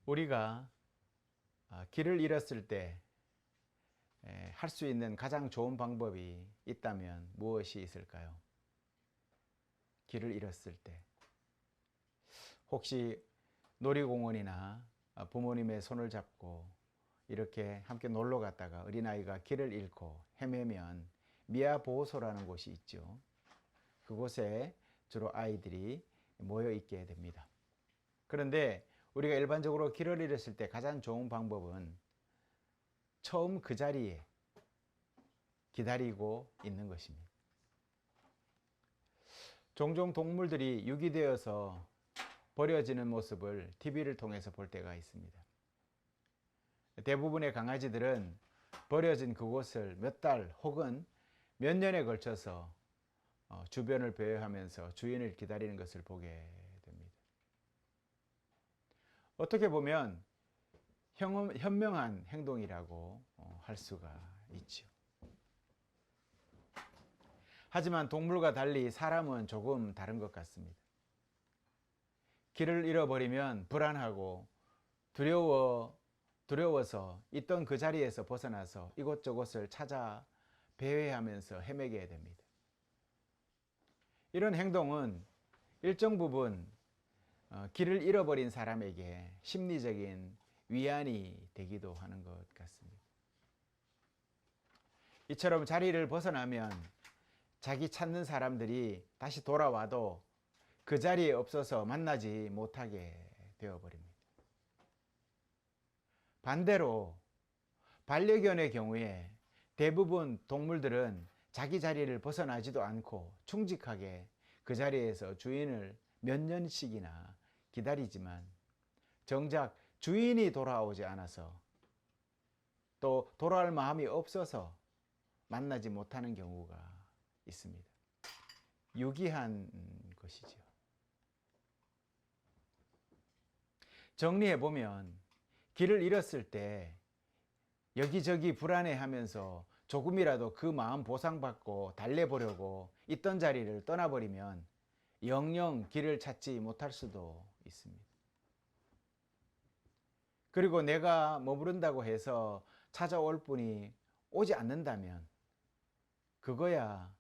우리가 길을 잃었을 때 할 수 있는 가장 좋은 방법이 있다면 무엇이 있을까요? 길을 잃었을 때 혹시 놀이공원이나 부모님의 손을 잡고 이렇게 함께 놀러 갔다가 어린아이가 길을 잃고 헤매면 미아보호소라는 곳이 있죠. 그곳에 주로 아이들이 모여 있게 됩니다. 그런데 우리가 일반적으로 길을 잃었을 때 가장 좋은 방법은 처음 그 자리에 기다리고 있는 것입니다. 종종 동물들이 유기되어서 버려지는 모습을 TV를 통해서 볼 때가 있습니다. 대부분의 강아지들은 버려진 그곳을 몇 달 혹은 몇 년에 걸쳐서 주변을 배회하면서 주인을 기다리는 것을 보게 됩니다. 어떻게 보면 현명한 행동이라고 할 수가 있죠. 하지만 동물과 달리 사람은 조금 다른 것 같습니다. 길을 잃어버리면 불안하고 두려워서 있던 그 자리에서 벗어나서 이곳저곳을 찾아 배회하면서 헤매게 됩니다. 이런 행동은 일정 부분 길을 잃어버린 사람에게 심리적인 위안이 되기도 하는 것 같습니다. 이처럼 자리를 벗어나면 자기 찾는 사람들이 다시 돌아와도 그 자리에 없어서 만나지 못하게 되어버립니다. 반대로 반려견의 경우에 대부분 동물들은 자기 자리를 벗어나지도 않고 충직하게 그 자리에서 주인을 몇 년씩이나 기다리지만 정작 주인이 돌아오지 않아서 또 돌아올 마음이 없어서 만나지 못하는 경우가 있습니다. 유기한 것이죠. 정리해보면 길을 잃었을 때 여기저기 불안해하면서 조금이라도 그 마음 보상받고 달래보려고 있던 자리를 떠나버리면 영영 길을 찾지 못할 수도 있습니다. 그리고 내가 머무른다고 해서 찾아올 분이 오지 않는다면 그거야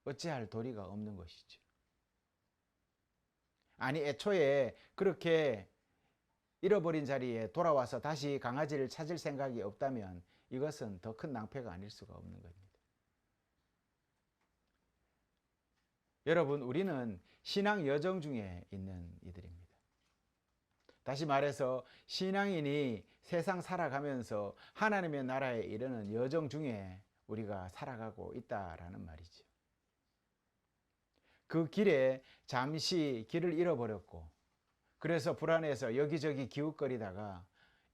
어찌할 도리가 없는 것이죠. 아니 애초에 그렇게 잃어버린 자리에 돌아와서 다시 강아지를 찾을 생각이 없다면 이것은 더 큰 낭패가 아닐 수가 없는 겁니다. 여러분, 우리는 신앙 여정 중에 있는 이들입니다. 다시 말해서 신앙인이 세상 살아가면서 하나님의 나라에 이르는 여정 중에 우리가 살아가고 있다라는 말이죠. 그 길에 잠시 길을 잃어버렸고 그래서 불안해서 여기저기 기웃거리다가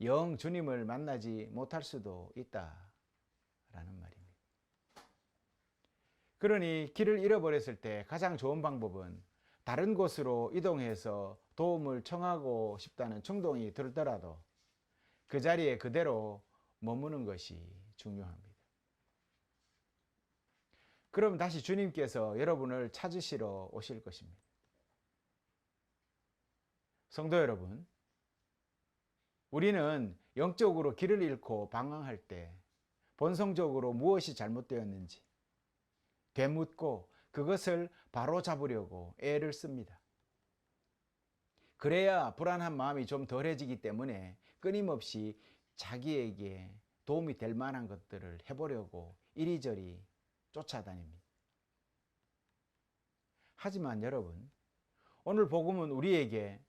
영 주님을 만나지 못할 수도 있다라는 말입니다. 그러니 길을 잃어버렸을 때 가장 좋은 방법은 다른 곳으로 이동해서 도움을 청하고 싶다는 충동이 들더라도 그 자리에 그대로 머무는 것이 중요합니다. 그럼 다시 주님께서 여러분을 찾으시러 오실 것입니다. 성도 여러분, 우리는 영적으로 길을 잃고 방황할 때 본성적으로 무엇이 잘못되었는지 되묻고 그것을 바로잡으려고 애를 씁니다. 그래야 불안한 마음이 좀 덜해지기 때문에 끊임없이 자기에게 도움이 될 만한 것들을 해보려고 이리저리 쫓아다닙니다. 하지만 여러분, 오늘 복음은 우리에게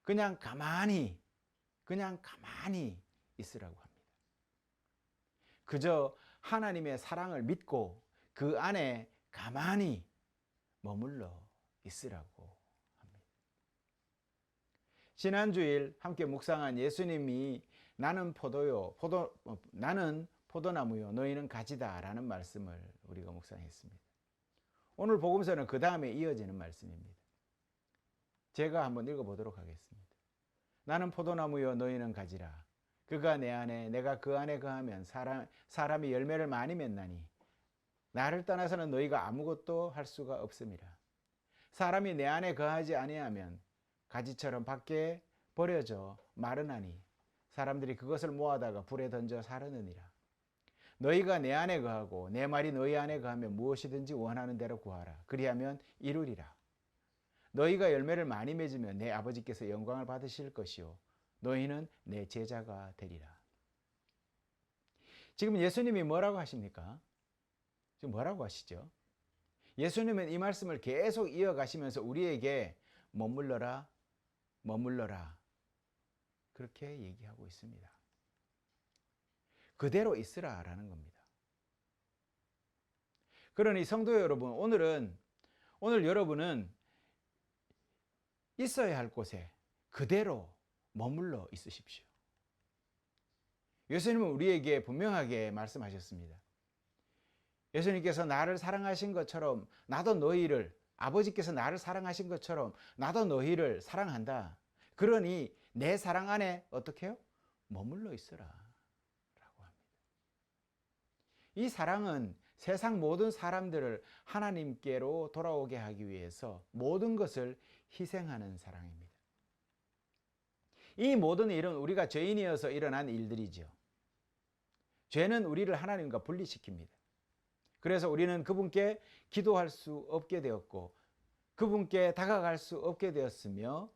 그냥 가만히 있으라고 합니다. 그저 하나님의 사랑을 믿고 그 안에 가만히 머물러 있으라고 합니다. 지난주일 함께 묵상한 예수님이 나는 포도나무요 너희는 가지다 라는 말씀을 우리가 묵상했습니다. 오늘 복음서는 그 다음에 이어지는 말씀입니다. 제가 한번 읽어보도록 하겠습니다. 나는 포도나무요 너희는 가지라. 그가 내 안에 내가 그 안에 거하면 사람이 열매를 많이 맺나니 나를 떠나서는 너희가 아무것도 할 수가 없음이라. 사람이 내 안에 거하지 아니하면 가지처럼 밖에 버려져 마르나니 사람들이 그것을 모아다가 불에 던져 사르느니라. 너희가 내 안에 거하고 내 말이 너희 안에 거하면 무엇이든지 원하는 대로 구하라. 그리하면 이루리라. 너희가 열매를 많이 맺으면 내 아버지께서 영광을 받으실 것이요 너희는 내 제자가 되리라. 지금 예수님이 뭐라고 하십니까? 지금 뭐라고 하시죠? 예수님은 이 말씀을 계속 이어가시면서 우리에게 머물러라, 머물러라 그렇게 얘기하고 있습니다. 그대로 있으라라는 겁니다. 그러니 성도 여러분, 오늘 여러분은 있어야 할 곳에 그대로 머물러 있으십시오. 예수님은 우리에게 분명하게 말씀하셨습니다. 예수님께서 나를 사랑하신 것처럼 나도 너희를, 아버지께서 나를 사랑하신 것처럼 나도 너희를 사랑한다. 그러니 내 사랑 안에 어떻게 해요? 머물러 있으라 라고 합니다. 이 사랑은 세상 모든 사람들을 하나님께로 돌아오게 하기 위해서 모든 것을 희생하는 사랑입니다. 이 모든 일은 우리가 죄인이어서 일어난 일들이죠. 죄는 우리를 하나님과 분리시킵니다. 그래서 우리는 그분께 기도할 수 없게 되었고 그분께 다가갈 수 없게 되었으며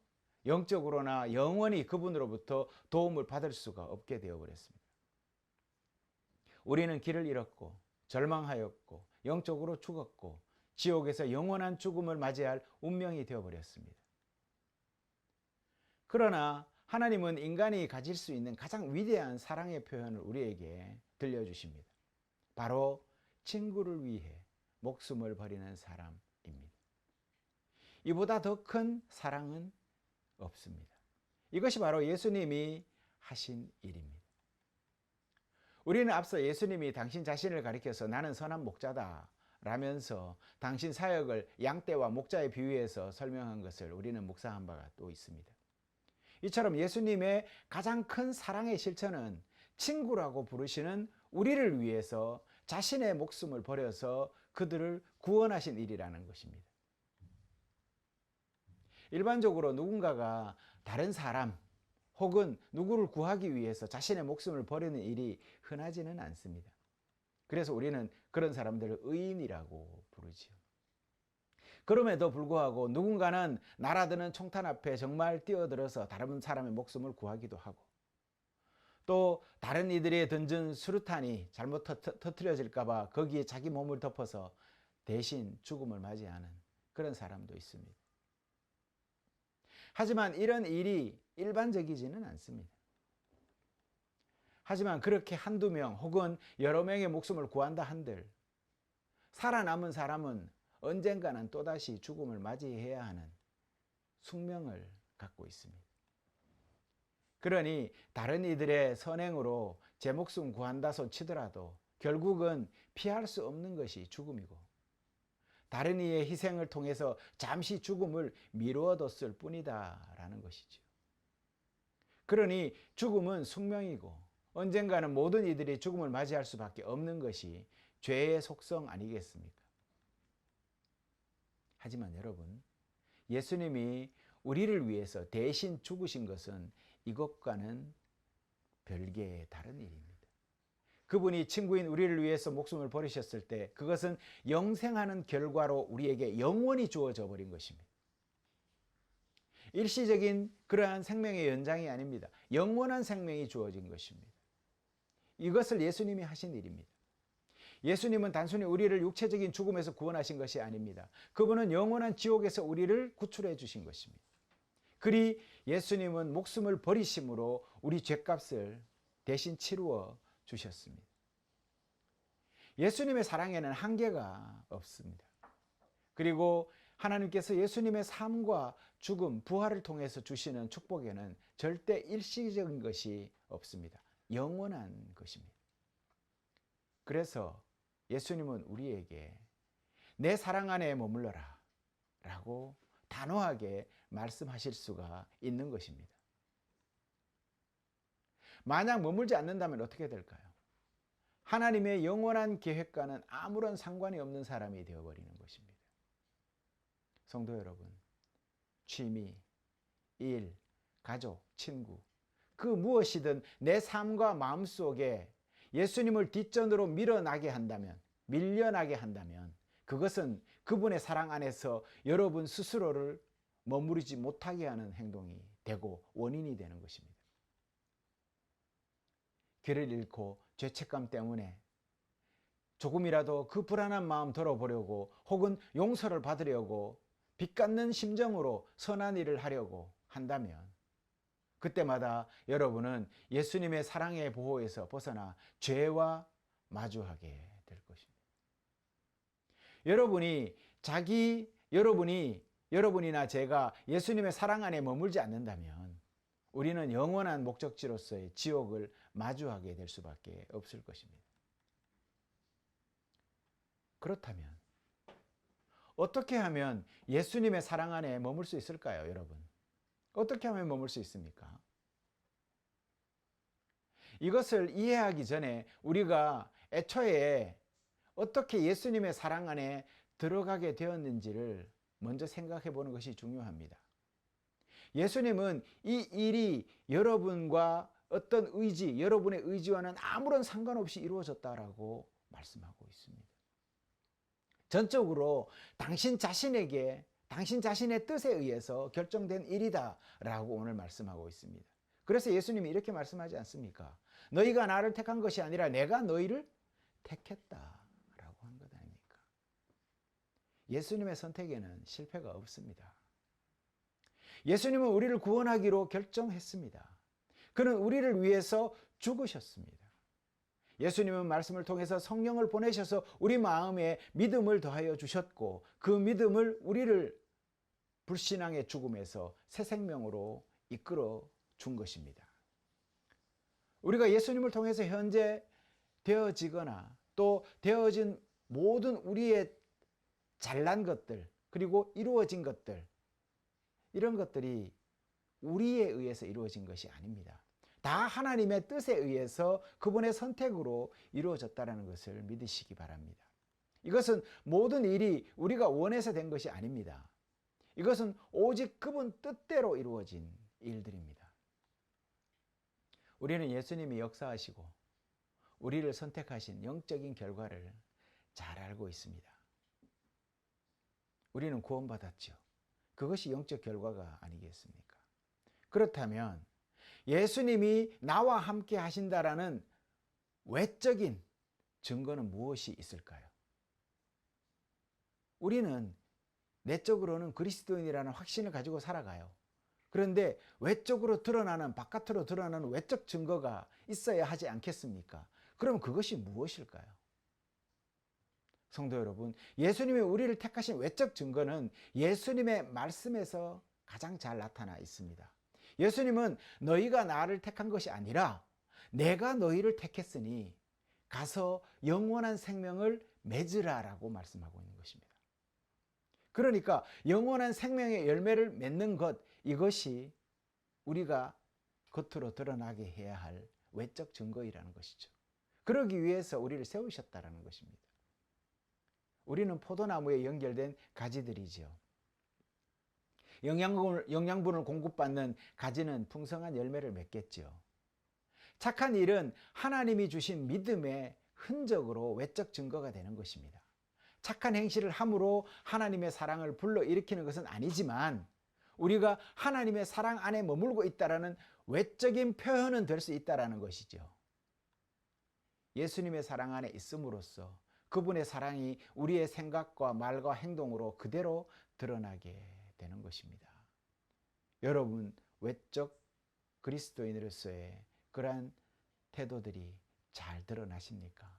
영적으로나 영원히 그분으로부터 도움을 받을 수가 없게 되어버렸습니다. 우리는 길을 잃었고 절망하였고 영적으로 죽었고 지옥에서 영원한 죽음을 맞이할 운명이 되어버렸습니다. 그러나 하나님은 인간이 가질 수 있는 가장 위대한 사랑의 표현을 우리에게 들려주십니다. 바로 친구를 위해 목숨을 버리는 사람입니다. 이보다 더 큰 사랑은 없습니다. 이것이 바로 예수님이 하신 일입니다. 우리는 앞서 예수님이 당신 자신을 가리켜서 나는 선한 목자다 라면서 당신 사역을 양떼와 목자에 비유해서 설명한 것을 우리는 묵상한 바가 또 있습니다. 이처럼 예수님의 가장 큰 사랑의 실천은 친구라고 부르시는 우리를 위해서 자신의 목숨을 버려서 그들을 구원하신 일이라는 것입니다. 일반적으로 누군가가 다른 사람 혹은 누구를 구하기 위해서 자신의 목숨을 버리는 일이 흔하지는 않습니다. 그래서 우리는 그런 사람들을 의인이라고 부르지요. 그럼에도 불구하고 누군가는 날아드는 총탄 앞에 정말 뛰어들어서 다른 사람의 목숨을 구하기도 하고 또 다른 이들이 던진 수류탄이 잘못 터뜨려질까 봐 거기에 자기 몸을 덮어서 대신 죽음을 맞이하는 그런 사람도 있습니다. 하지만 이런 일이 일반적이지는 않습니다. 하지만 그렇게 한두 명 혹은 여러 명의 목숨을 구한다 한들 살아남은 사람은 언젠가는 또다시 죽음을 맞이해야 하는 숙명을 갖고 있습니다. 그러니 다른 이들의 선행으로 제 목숨 구한다 손 치더라도 결국은 피할 수 없는 것이 죽음이고 다른 이의 희생을 통해서 잠시 죽음을 미루어뒀을 뿐이다 라는 것이죠. 그러니 죽음은 숙명이고 언젠가는 모든 이들이 죽음을 맞이할 수밖에 없는 것이 죄의 속성 아니겠습니까? 하지만 여러분, 예수님이 우리를 위해서 대신 죽으신 것은 이것과는 별개의 다른 일입니다. 그분이 친구인 우리를 위해서 목숨을 버리셨을 때 그것은 영생하는 결과로 우리에게 영원히 주어져 버린 것입니다. 일시적인 그러한 생명의 연장이 아닙니다. 영원한 생명이 주어진 것입니다. 이것을 예수님이 하신 일입니다. 예수님은 단순히 우리를 육체적인 죽음에서 구원하신 것이 아닙니다. 그분은 영원한 지옥에서 우리를 구출해 주신 것입니다. 그리 예수님은 목숨을 버리심으로 우리 죄값을 대신 치루어 주셨습니다. 예수님의 사랑에는 한계가 없습니다. 그리고 하나님께서 예수님의 삶과 죽음, 부활을 통해서 주시는 축복에는 절대 일시적인 것이 없습니다. 영원한 것입니다. 그래서 예수님은 우리에게 내 사랑 안에 머물러라 라고 단호하게 말씀하실 수가 있는 것입니다. 만약 머물지 않는다면 어떻게 될까요? 하나님의 영원한 계획과는 아무런 상관이 없는 사람이 되어버리는 것입니다. 성도 여러분, 취미, 일, 가족, 친구, 그 무엇이든 내 삶과 마음 속에 예수님을 뒷전으로 밀어나게 한다면, 밀려나게 한다면 그것은 그분의 사랑 안에서 여러분 스스로를 머무르지 못하게 하는 행동이 되고 원인이 되는 것입니다. 길을 잃고 죄책감 때문에 조금이라도 그 불안한 마음 덜어보려고 혹은 용서를 받으려고 빚갚는 심정으로 선한 일을 하려고 한다면 그때마다 여러분은 예수님의 사랑의 보호에서 벗어나 죄와 마주하게 될 것입니다. 여러분이나 제가 예수님의 사랑 안에 머물지 않는다면 우리는 영원한 목적지로서의 지옥을 마주하게 될 수밖에 없을 것입니다. 그렇다면 어떻게 하면 예수님의 사랑 안에 머물 수 있을까요, 여러분? 어떻게 하면 머물 수 있습니까? 이것을 이해하기 전에 우리가 애초에 어떻게 예수님의 사랑 안에 들어가게 되었는지를 먼저 생각해 보는 것이 중요합니다. 예수님은 이 일이 여러분과 어떤 의지, 여러분의 의지와는 아무런 상관없이 이루어졌다라고 말씀하고 있습니다. 전적으로 당신 자신의 뜻에 의해서 결정된 일이다라고 오늘 말씀하고 있습니다. 그래서 예수님이 이렇게 말씀하지 않습니까? 너희가 나를 택한 것이 아니라 내가 너희를 택했다라고 한 것 아닙니까? 예수님의 선택에는 실패가 없습니다. 예수님은 우리를 구원하기로 결정했습니다. 그는 우리를 위해서 죽으셨습니다. 예수님은 말씀을 통해서 성령을 보내셔서 우리 마음에 믿음을 더하여 주셨고 그 믿음을 우리를 불신앙의 죽음에서 새 생명으로 이끌어 준 것입니다. 우리가 예수님을 통해서 현재 되어지거나 또 되어진 모든 우리의 잘난 것들 그리고 이루어진 것들 이런 것들이 우리에 의해서 이루어진 것이 아닙니다. 다 하나님의 뜻에 의해서 그분의 선택으로 이루어졌다는 것을 믿으시기 바랍니다. 이것은 모든 일이 우리가 원해서 된 것이 아닙니다. 이것은 오직 그분 뜻대로 이루어진 일들입니다. 우리는 예수님이 역사하시고 우리를 선택하신 영적인 결과를 잘 알고 있습니다. 우리는 구원받았죠. 그것이 영적 결과가 아니겠습니까? 그렇다면 예수님이 나와 함께 하신다라는 외적인 증거는 무엇이 있을까요? 우리는 내적으로는 그리스도인이라는 확신을 가지고 살아가요. 그런데 외적으로 드러나는, 바깥으로 드러나는 외적 증거가 있어야 하지 않겠습니까? 그럼 그것이 무엇일까요? 성도 여러분, 예수님이 우리를 택하신 외적 증거는 예수님의 말씀에서 가장 잘 나타나 있습니다. 예수님은 너희가 나를 택한 것이 아니라 내가 너희를 택했으니 가서 영원한 생명을 맺으라라고 말씀하고 있는 것입니다. 그러니까 영원한 생명의 열매를 맺는 것, 이것이 우리가 겉으로 드러나게 해야 할 외적 증거이라는 것이죠. 그러기 위해서 우리를 세우셨다라는 것입니다. 우리는 포도나무에 연결된 가지들이죠. 영양분을 공급받는 가지는 풍성한 열매를 맺겠죠. 착한 일은 하나님이 주신 믿음의 흔적으로 외적 증거가 되는 것입니다. 착한 행실을 함으로 하나님의 사랑을 불러일으키는 것은 아니지만 우리가 하나님의 사랑 안에 머물고 있다라는 외적인 표현은 될 수 있다라는 것이죠. 예수님의 사랑 안에 있음으로써 그분의 사랑이 우리의 생각과 말과 행동으로 그대로 드러나게 되는 것입니다. 여러분, 외적 그리스도인으로서의 그러한 태도들이 잘 드러나십니까?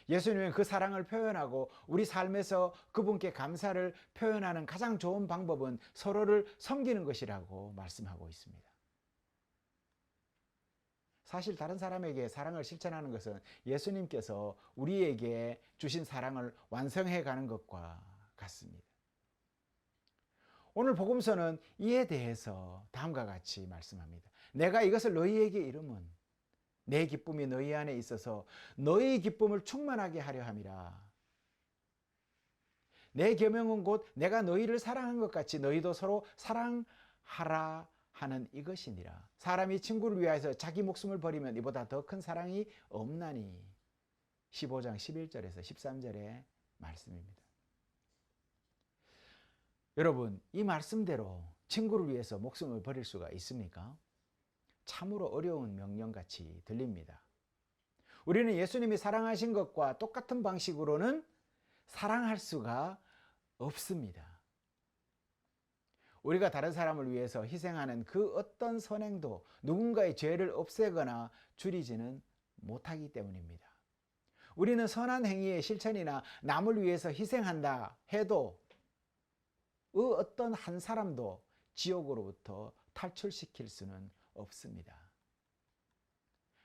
예수님은 그 사랑을 표현하고 우리 삶에서 그분께 감사를 표현하는 가장 좋은 방법은 서로를 섬기는 것이라고 말씀하고 있습니다. 사실 다른 사람에게 사랑을 실천하는 것은 예수님께서 우리에게 주신 사랑을 완성해 가는 것과 같습니다. 오늘 복음서는 이에 대해서 다음과 같이 말씀합니다. 내가 이것을 너희에게 이름은 내 기쁨이 너희 안에 있어서 너희 기쁨을 충만하게 하려 함이라. 내 계명은 곧 내가 너희를 사랑한 것 같이 너희도 서로 사랑하라 하는 이것이니라. 사람이 친구를 위하여서 자기 목숨을 버리면 이보다 더 큰 사랑이 없나니. 15장 11절에서 13절의 말씀입니다. 여러분, 이 말씀대로 친구를 위해서 목숨을 버릴 수가 있습니까? 참으로 어려운 명령같이 들립니다. 우리는 예수님이 사랑하신 것과 똑같은 방식으로는 사랑할 수가 없습니다. 우리가 다른 사람을 위해서 희생하는 그 어떤 선행도 누군가의 죄를 없애거나 줄이지는 못하기 때문입니다. 우리는 선한 행위의 실천이나 남을 위해서 희생한다 해도 그 어떤 한 사람도 지옥으로부터 탈출시킬 수는 없습니다.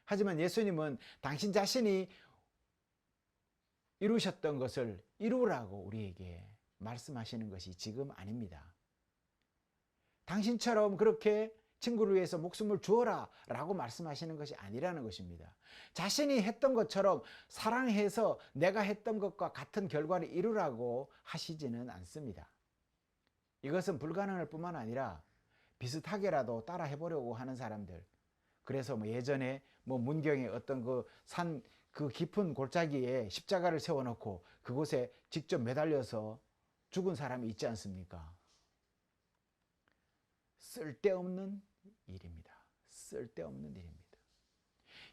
하지만 예수님은 당신 자신이 이루셨던 것을 이루라고 우리에게 말씀하시는 것이 지금 아닙니다. 당신처럼 그렇게 친구를 위해서 목숨을 주어라 라고 말씀하시는 것이 아니라는 것입니다. 자신이 했던 것처럼 사랑해서 내가 했던 것과 같은 결과를 이루라고 하시지는 않습니다. 이것은 불가능할 뿐만 아니라 비슷하게라도 따라 해보려고 하는 사람들, 그래서 예전에 문경에 어떤 그 깊은 골짜기에 십자가를 세워놓고 그곳에 직접 매달려서 죽은 사람이 있지 않습니까? 쓸데없는 일입니다. 쓸데없는 일입니다.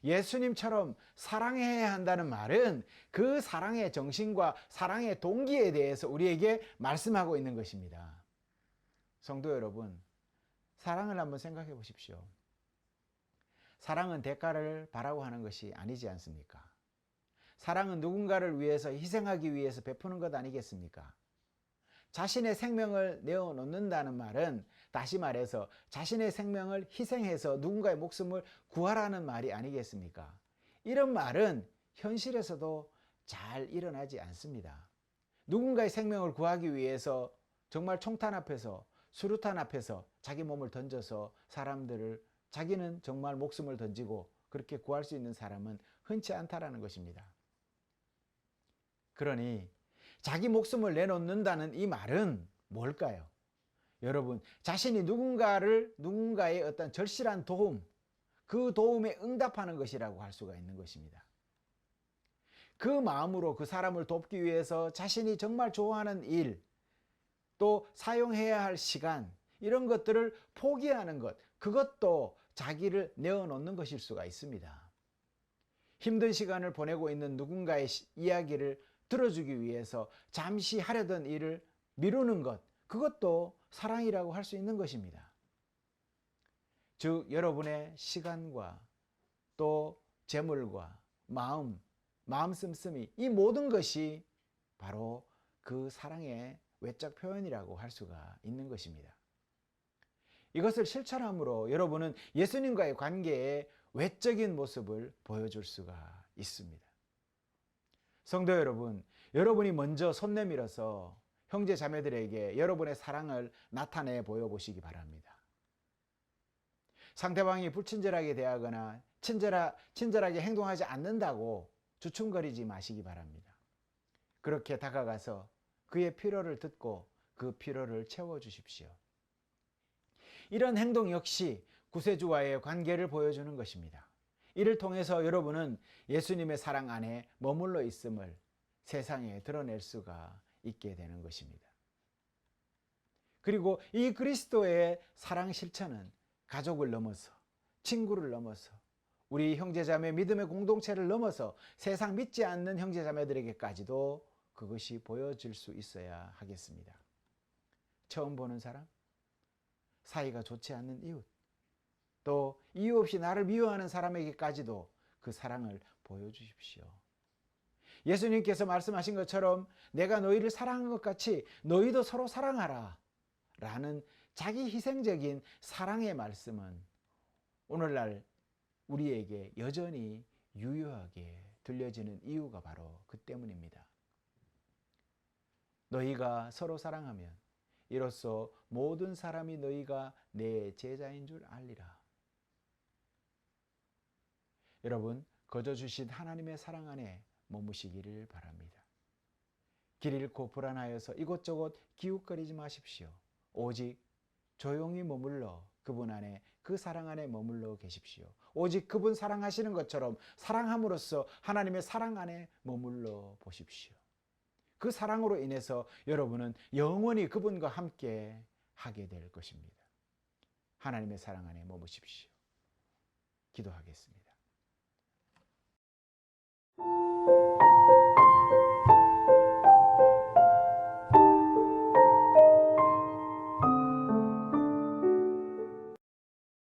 예수님처럼 사랑해야 한다는 말은 그 사랑의 정신과 사랑의 동기에 대해서 우리에게 말씀하고 있는 것입니다. 성도 여러분, 사랑을 한번 생각해 보십시오. 사랑은 대가를 바라고 하는 것이 아니지 않습니까? 사랑은 누군가를 위해서 희생하기 위해서 베푸는 것 아니겠습니까? 자신의 생명을 내어놓는다는 말은 다시 말해서 자신의 생명을 희생해서 누군가의 목숨을 구하라는 말이 아니겠습니까? 이런 말은 현실에서도 잘 일어나지 않습니다. 누군가의 생명을 구하기 위해서 정말 총탄 앞에서 수류탄 앞에서 자기 몸을 던져서 사람들을 자기는 정말 목숨을 던지고 그렇게 구할 수 있는 사람은 흔치 않다라는 것입니다. 그러니 자기 목숨을 내놓는다는 이 말은 뭘까요? 여러분, 자신이 누군가의 어떤 절실한 도움, 그 도움에 응답하는 것이라고 할 수가 있는 것입니다. 그 마음으로 그 사람을 돕기 위해서 자신이 정말 좋아하는 일, 또 사용해야 할 시간, 이런 것들을 포기하는 것, 그것도 자기를 내어놓는 것일 수가 있습니다. 힘든 시간을 보내고 있는 누군가의 이야기를 들어주기 위해서 잠시 하려던 일을 미루는 것, 그것도 사랑이라고 할 수 있는 것입니다. 즉, 여러분의 시간과 또 재물과 마음 씀씀이, 이 모든 것이 바로 그 사랑의 외적 표현이라고 할 수가 있는 것입니다. 이것을 실천함으로 여러분은 예수님과의 관계의 외적인 모습을 보여줄 수가 있습니다. 성도 여러분, 여러분이 먼저 손 내밀어서 형제 자매들에게 여러분의 사랑을 나타내 보여보시기 바랍니다. 상대방이 불친절하게 대하거나 친절하게 행동하지 않는다고 주춤거리지 마시기 바랍니다. 그렇게 다가가서 그의 필요를 듣고 그 필요를 채워주십시오. 이런 행동 역시 구세주와의 관계를 보여주는 것입니다. 이를 통해서 여러분은 예수님의 사랑 안에 머물러 있음을 세상에 드러낼 수가 있게 되는 것입니다. 그리고 이 그리스도의 사랑 실천은 가족을 넘어서, 친구를 넘어서, 우리 형제자매 믿음의 공동체를 넘어서 세상 믿지 않는 형제자매들에게까지도 그것이 보여질 수 있어야 하겠습니다. 처음 보는 사람, 사이가 좋지 않는 이웃, 또 이유 없이 나를 미워하는 사람에게까지도 그 사랑을 보여주십시오. 예수님께서 말씀하신 것처럼 내가 너희를 사랑한 것 같이 너희도 서로 사랑하라 라는 자기 희생적인 사랑의 말씀은 오늘날 우리에게 여전히 유효하게 들려지는 이유가 바로 그 때문입니다. 너희가 서로 사랑하면 이로써 모든 사람이 너희가 내 제자인 줄 알리라. 여러분, 거저 주신 하나님의 사랑 안에 머무시기를 바랍니다. 길 잃고 불안하여서 이곳저곳 기웃거리지 마십시오. 오직 조용히 머물러 그분 안에, 그 사랑 안에 머물러 계십시오. 오직 그분 사랑하시는 것처럼 사랑함으로써 하나님의 사랑 안에 머물러 보십시오. 그 사랑으로 인해서 여러분은 영원히 그분과 함께 하게 될 것입니다. 하나님의 사랑 안에 머무십시오. 기도하겠습니다.